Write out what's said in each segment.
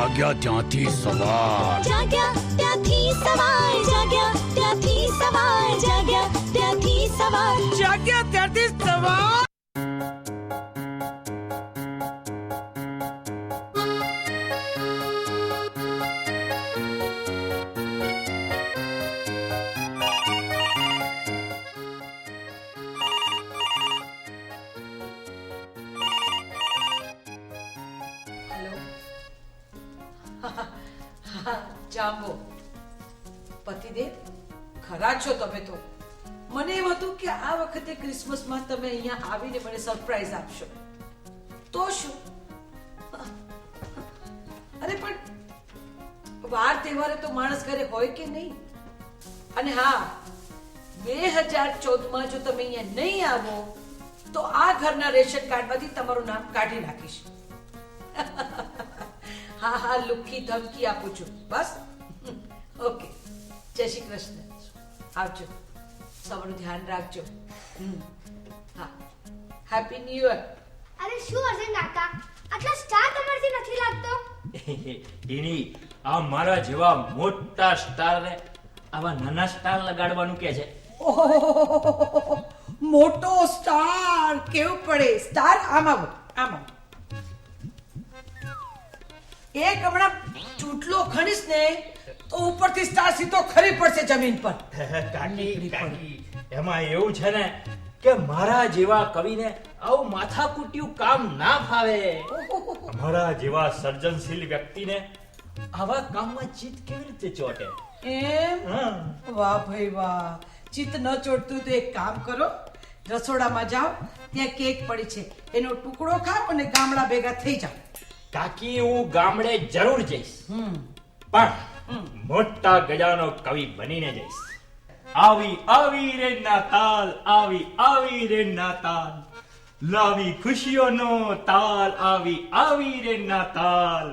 જાગ્યા ત્યાંથી સવાર જાગ્યા ત્યાંથી સવાર જાગ્યા ત્યાંથી સવાર જાગ્યા ત્યાંથી સવાર જાગ્યા ત્યાંથી સવાર જાંબો પતિદેવ ખરા છો તમે તો. મને એમ હતું કે આ વખતે ક્રિસમસમાં તમે અહીંયા આવીને મને સરપ્રાઈઝ આપશો. તો શું, અરે પણ વાર તહેવારે તો માણસ ઘરે હોય કે નહીં. અને હા, 2014માં જો તમે અહીંયા નહીં આવો તો આ ઘરના રેશન કાર્ડમાંથી તમારું નામ કાઢી નાખીશ. હા હા, લુખી ધમકી આપું છું બસ. ઓકે, જય શ્રી કૃષ્ણ. આવજો, સૌનું ધ્યાન રાખજો. હા, હેપી ન્યુ યર. અરે શું હશે કાકા, આટલો સ્ટાર તમારથી નથી લાગતો. એની આ મારા જેવા મોટા સ્ટાર ને આવા નાના સ્ટાર લગાડવાનું કે છે. ઓહો, મોટો સ્ટાર કેવું પડે. સ્ટાર આમાં આમાં એક હમણાં ચૂંટલો ખણીશ ને તો ઉપરથી સ્ટાર સીધો ખરી પડશે જમીન પર. કાકી, એમાં એવું છે ને કે મારા જેવા કવિને આવું માથાકૂટ્યું કામ ના ફાવે. મારા જેવા સર્જનશીલ વ્યક્તિને આવા કામમાં ચિત્ત કેવી રીતે ચોટે? એમ? વાહ ભાઈ વાહ. ચિત્ત ન ચોટતું તો એક કામ કરો, રસોડામાં જાઓ, ત્યાં કેક પડી છે, એનો ટુકડો ખાઓ અને ગામડા ભેગા થઈ જાઓ. કાકી, હું ગામડે જરૂર જઈશ, પણ મોટા ગજાનો કવિ બનીને જઈશ. આવી આવી રે નાતાલ, આવી આવી રે નાતાલ, લાવી ખુશીઓનો તાલ, આવી આવી રે નાતાલ,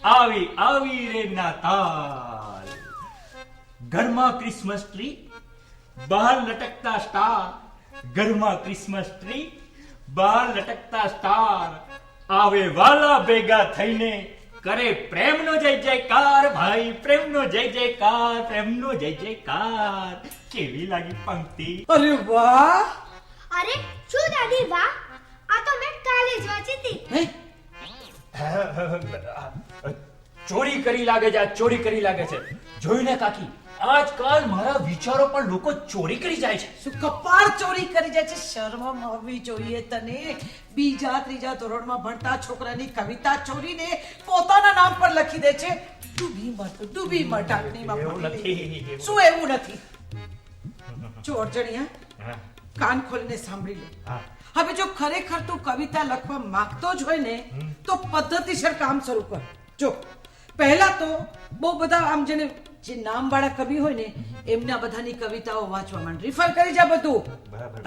આવી આવી રે નાતાલ. ઘરમાં ક્રિસમસ ટ્રી, બહાર લટકતા સ્ટાર, ઘરમાં ક્રિસમસ ટ્રી, બહાર લટકતા સ્ટાર, આવે વાલા ભેગા થઈને કરે પ્રેમનો જય જયકાર. ભાઈ, પ્રેમનો જય જયકાર, પ્રેમનો જય જયકાર. કેવી લાગી પંક્તિ? અરે વાહ. અરે શું દાદી વાહ, આ તો મેં કાલે જ વાંચી હતી. ચોરી કરી લાગે છે, આ ચોરી કરી લાગે છે. જોઈને કાકી, આજકાલ મારા વિચારો પણ લોકો ચોરી કરી જાય છે. શું કપાળ ચોરી કરી જાય છે? શરમ આવવી જોઈએ તને. બીજા ત્રીજા ધોરણમાં ભણતા છોકરાની કવિતા ચોરીને પોતાના નામ પર લખી દે છે. ડૂબી મટાકણીમાં એવું પડી નથી. ગઈ. શું એવું નથી? જો અર્જણિયા, કાન ખોલીને સાંભળી લે. હવે જો ખરેખર તું કવિતા લખવા માંગતો જ હોય ને તો પદ્ધતિસર કામ શરૂ કર. જો પહેલા તો બહુ બધા આમ જેને જે નામવાળા કવિ હોય ને એમના બધાની કવિતાઓ વાંચવા માંડ, રિફર કરી જા બધું.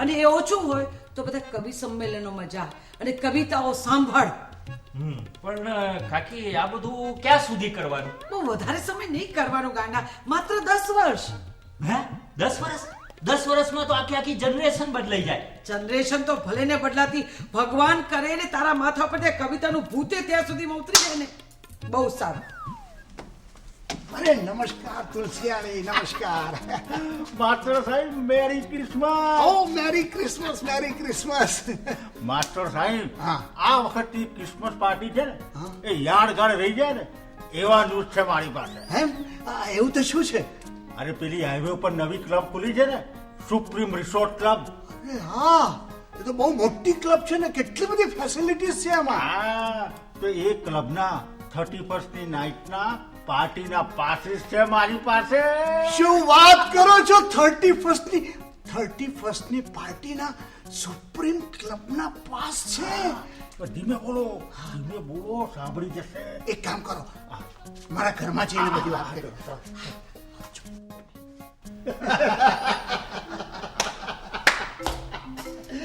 અને એ ઓછું હોય તો બધા કવિ સંમેલનોમાં જા અને કવિતાઓ સાંભળ. પણ કાકી, આ બધું ક્યાં સુધી કરવાનું? બહુ વધારે સમય નહીં કરવાનો ગાંડા, માત્ર 10 વર્ષ. હે, 10 વર્ષ? 10 વર્ષમાં તો આખી આખી જનરેશન બદલાઈ જાય. જનરેશન તો ભલે ને બદલાતી, ભગવાન કરે ને તારા માથા પર જે કવિતાનું ભૂતે ત્યાં સુધીમાં ઉતરી જાય ને, બહુ સારું. અરે નમસ્કાર તુલસિયાણી, નમસ્કાર. માસ્ટર સાહેબ, મેરી ક્રિસમસ. ઓ merry Christmas, merry Christmas. Master સાહેબ, હા. આ વખતની ક્રિસમસ પાર્ટી છે ને એ યાદગાર રહી જાય ને એવા ન્યૂઝ છે મારી પાસે. એમ? એવું તો શું છે? અરે પેલી હાઈવે ઉપર નવી ક્લબ ખુલી છે ને, સુપ્રીમ રિસોર્ટ ક્લબ. અરે હા, એ તો બહુ મોટી ક્લબ છે ને, કેટલી બધી ફેસિલિટીઝ છે એમાં. હા, તો એ ક્લબના 31st ની નાઇટના પાર્ટીના પાસીસ છે મારી પાસે. શું વાત કરો છો? 31st ની પાર્ટીના સુપ્રીમ ક્લબના પાસ છે? ધીમે બોલો, ધીમે બોલો, સાંભળી જશે. એક કામ કરો, મારા ઘરમાં જઈને બધી વાત કરો.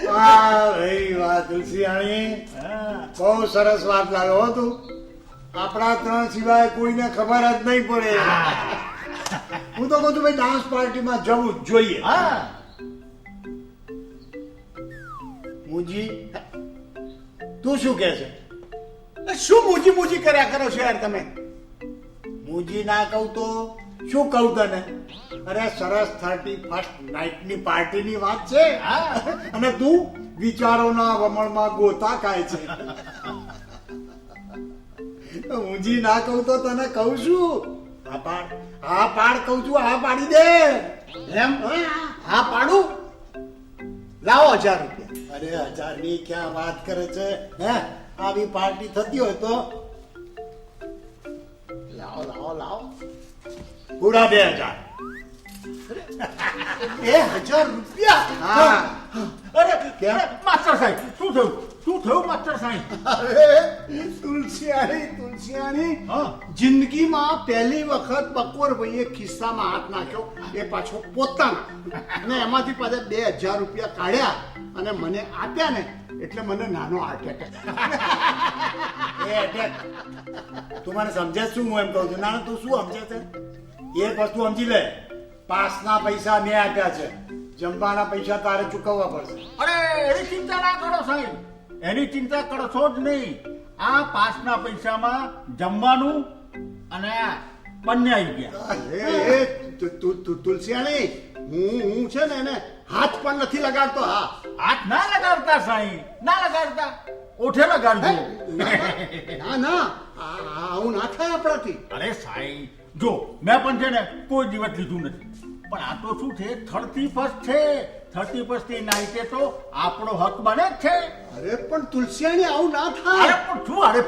વાહ ભાઈ વાહ તુલસિયાણી, બહુ સરસ વાત લાવ્યો હો તું. આપણા 3 સિવાય કોઈને ખબર જ નહીં પડે. હું તો કહું છું ભાઈ ડાન્સ પાર્ટીમાં જવું જ જોઈએ. હા, મુજી તું શું કહે છે? શું મુજી મુજી કર્યા કરો છો યાર તમે? મુજી ના કહું તો શું કહું તને? અરે સરસ 31st નાઇટની પાર્ટીની વાત છે. અને તું વિચારોના વમળમાં ગોતા ખાય છે. મુજી ના કહું તો તને કહું છું. હા પાડ કહું છું. હા પાડી દે. એમ હા પાડું. લાવો 1000 રૂપિયા. અરે 1000 ની ક્યાં વાત કરે છે? હે આવી પાર્ટી થતી હોય તો લાવો લાવો લાવો પૂરા 2000. 1000 રૂપિયા. હા. અરે કેમ? માસ્ટર સાહેબ શું થયું માસ્ટર સાહેબ? અરે તુલસિયાણી હા. જિંદગીમાં પહેલી વખત બકોરભાઈએ ખિસ્સામાં હાથ નાખ્યો, એ પાછો પોતાના, અને એમાંથી પાછા 2000 રૂપિયા કાઢ્યા અને મને આપ્યા ને એટલે મને નાનો હાર્ટ એટેક. એ એટેક તું મને સમજે શું? હું એમ કહું છું. ના તું શું સમજે છે? એક વસ્તુ સમજી લે, પાસના પૈસા મેં આપ્યા છે, જમવાના પૈસા તારે ચૂકવવા પડશે. અરે એની ચિંતા ના કરો સાહેબ, એની ચિંતા કરશો જ નહીં. આ પાસના પૈસામાં જમવાનું અને બંને આવી ગયા. તુલસિયાણી હું છે ને એને હાથ પણ નથી લગાડતો. હા હાથ ના લગાડતા સાહેબ, ના લગાડતા, ઓઠે લગાડજો. ના ના આવું ના થાય આપણાથી. અરે સાહેબ જો મેં પણ છે ને કોઈ દિવસ લીધું નથી, પણ આ તો શું છે 31st છે, 31st ની નાઈટે તો આપણો હક બને જ છે. અરે પણ તુલસિયાણી આવું ના અરે થાય. પણ શું અરે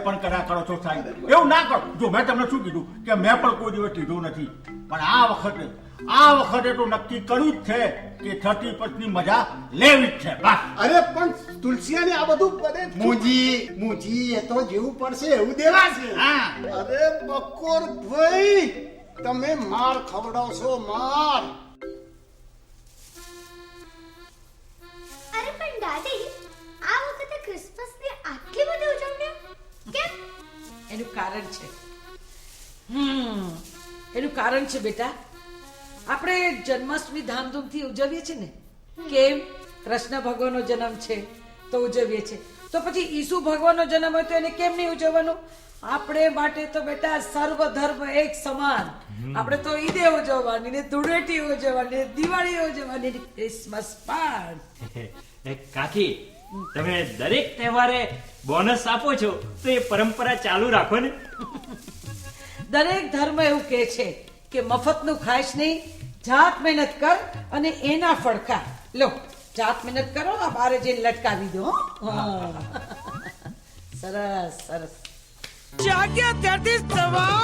પણ કર્યા કરો છો સાહેબ? એવું ના કરો. જો મેં તમને શું કીધું કે મેં પણ કોઈ દિવસ લીધું નથી, પણ આ વખતે તો નક્કી કર્યું જ છે કે 31st ની મજા લેવી જ છે બસ. અરે પણ તુલસિયાણી આ બધું બધે મુજી એ તો જેવું પડશે એવું દેવાશે. હા. અરે બકોર ભાઈ તમે માર ખવડાવશો માર. અરે પણ દાદી આ વખતે ક્રિસમસની આટલી બધી ઉજવણીઓ કેમ? એનું કારણ છે. એનું કારણ છે બેટા, આપણે જન્માષ્ટમી ધામધૂમથી ઉજવીએ છીએ ને. કેમ? કૃષ્ણ ભગવાનનો જન્મ છે તો ઉજવીએ છીએ, તો પછી ઈસુ ભગવાનનો જન્મ હોય તો એને કેમ નહીં ઉજવવાનો? આપણે માટે તો બેટા સર્વ ધર્મ એક સમાન. આપણે તો ઈદે ઉજવવાની ને, ધૂળેટી ઉજવવાની ને, દિવાળી ઉજવવાની ને, ક્રિસમસ પણ. કાકી તમે દરેક તહેવારે બોનસ આપો છો તો એ પરંપરા ચાલુ રાખો ને. દરેક ધર્મ એવું કહે છે કે મફતનું ખાઈશ નહીં, જાત મહેનત કર અને એના ફળકા લો. જાત મહેનત કરો, આ બારે જઈને લટકાવી દો. સરસ સરસ. જાગ્યા ત્યારથી સવાર